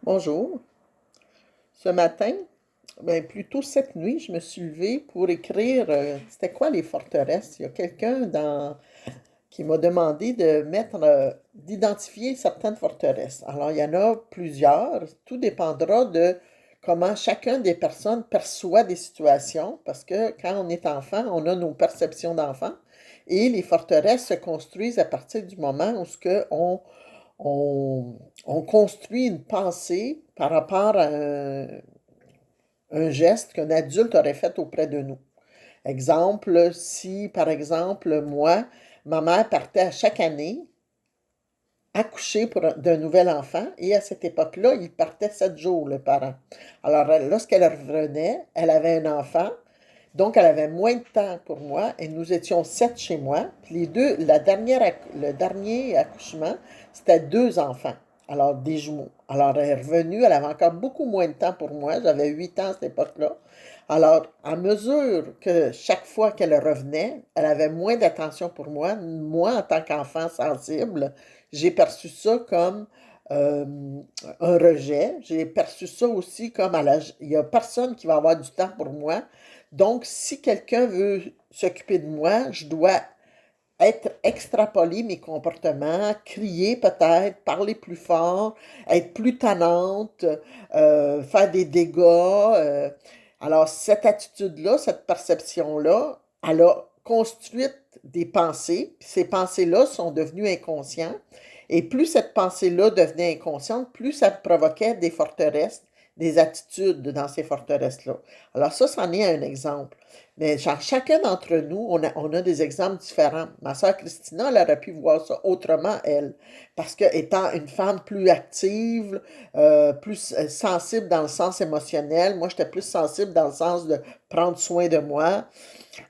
Bonjour. Ce matin, plutôt cette nuit, je me suis levée pour écrire c'était quoi les forteresses. Il y a qui m'a demandé d'identifier certaines forteresses. Alors, il y en a plusieurs. Tout dépendra de comment chacun des personnes perçoit des situations, parce que quand on est enfant, on a nos perceptions d'enfant, et les forteresses se construisent à partir du moment où on, on construit une pensée par rapport à un geste qu'un adulte aurait fait auprès de nous. Exemple, si par exemple, moi, ma mère partait à chaque année accoucher d'un nouvel enfant et à cette époque-là, il partait 7 jours, le parent. Alors, lorsqu'elle revenait, elle avait un enfant, donc elle avait moins de temps pour moi et nous étions 7 chez moi. Puis le dernier accouchement, c'était 2 enfants, alors des jumeaux. Alors, elle est revenue, elle avait encore beaucoup moins de temps pour moi, j'avais 8 ans à cette époque-là. Alors, à mesure que chaque fois qu'elle revenait, elle avait moins d'attention pour moi. Moi, en tant qu'enfant sensible, j'ai perçu ça comme euh, un rejet. J'ai perçu ça aussi comme il n'y a personne qui va avoir du temps pour moi. Donc, si quelqu'un veut s'occuper de moi, je dois extrapoler mes comportements, crier peut-être, parler plus fort, être plus tannante, faire des dégâts. Alors, cette attitude-là, cette perception-là, elle a construit des pensées, puis ces pensées-là sont devenues inconscientes. Et plus cette pensée-là devenait inconsciente, plus ça provoquait des forteresses, des attitudes dans ces forteresses-là. Alors ça, c'en est un exemple. Mais genre, chacun d'entre nous, on a des exemples différents. Ma sœur Christina, elle aurait pu voir ça autrement, elle. Parce que étant une femme plus active, plus sensible dans le sens émotionnel, moi, j'étais plus sensible dans le sens de prendre soin de moi,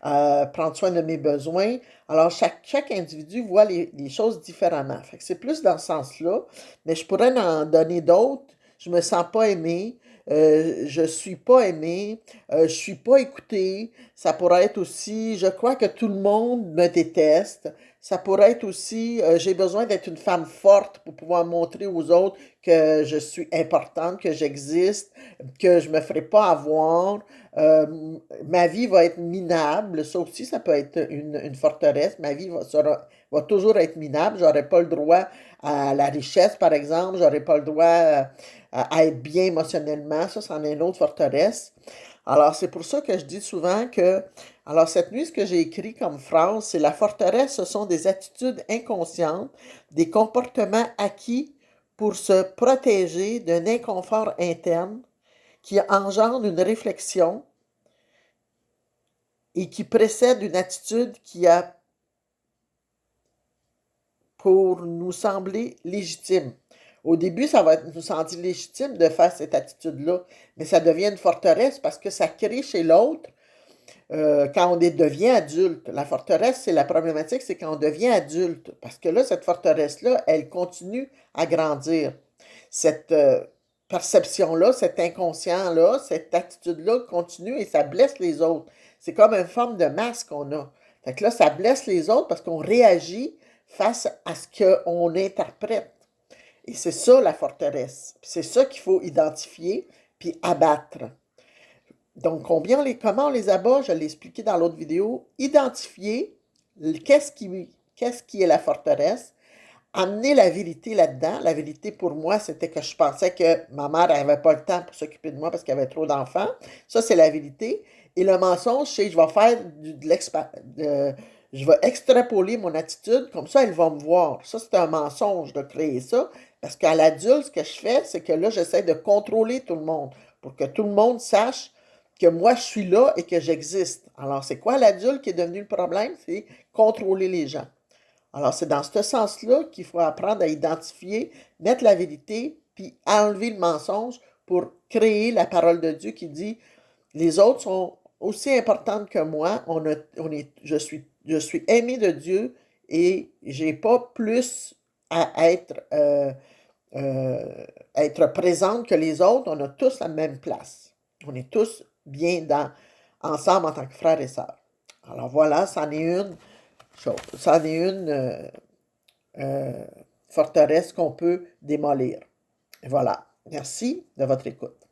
prendre soin de mes besoins. Alors, chaque individu voit les choses différemment. Fait que c'est plus dans ce sens-là, mais je pourrais en donner d'autres. Je me sens pas aimée, je suis pas aimée, je suis pas écoutée. Ça pourrait être aussi, je crois que tout le monde me déteste. Ça pourrait être aussi, j'ai besoin d'être une femme forte pour pouvoir montrer aux autres que je suis importante, que j'existe, que je me ferai pas avoir. Ma vie va être minable. Ça aussi, ça peut être une forteresse. Ma vie va toujours être minable. J'aurai pas le droit à la richesse, par exemple. J'aurai pas le droit à être bien émotionnellement. Ça, c'en est une autre forteresse. Alors, c'est pour ça que je dis souvent que, alors cette nuit, ce que j'ai écrit comme phrase, c'est la forteresse, ce sont des attitudes inconscientes, des comportements acquis pour se protéger d'un inconfort interne qui engendre une réflexion et qui précède une attitude qui a pour nous sembler légitime. Au début, ça va nous sentir légitime de faire cette attitude-là, mais ça devient une forteresse parce que ça crée chez l'autre, quand devient adulte. La forteresse, c'est la problématique, c'est quand on devient adulte. Parce que là, cette forteresse-là, elle continue à grandir. Cette perception-là, cet inconscient-là, cette attitude-là continue et ça blesse les autres. C'est comme une forme de masque qu'on a. Fait que là, ça blesse les autres parce qu'on réagit face à ce qu'on interprète. Et c'est ça la forteresse. C'est ça qu'il faut identifier puis abattre. Donc, comment on les abat, je l'ai expliqué dans l'autre vidéo. Identifier qu'est-ce qui est la forteresse, amener la vérité là-dedans. La vérité pour moi, c'était que je pensais que ma mère n'avait pas le temps pour s'occuper de moi parce qu'il y avait trop d'enfants. Ça, c'est la vérité. Et le mensonge, c'est je vais faire je vais extrapoler mon attitude, comme ça, elle va me voir. Ça, c'est un mensonge de créer ça. Parce qu'à l'adulte, ce que je fais, c'est que là, j'essaie de contrôler tout le monde pour que tout le monde sache que moi, je suis là et que j'existe. Alors, c'est quoi l'adulte qui est devenu le problème? C'est contrôler les gens. Alors, c'est dans ce sens-là qu'il faut apprendre à identifier, mettre la vérité, puis enlever le mensonge pour créer la parole de Dieu qui dit les autres sont aussi importantes que moi. Je suis aimé de Dieu et j'ai pas plus à euh, être présente que les autres. On a tous la même place. On est tous bien ensemble en tant que frères et sœurs. Alors voilà, c'en est une chose. C'en est une euh, forteresse qu'on peut démolir. Voilà. Merci de votre écoute.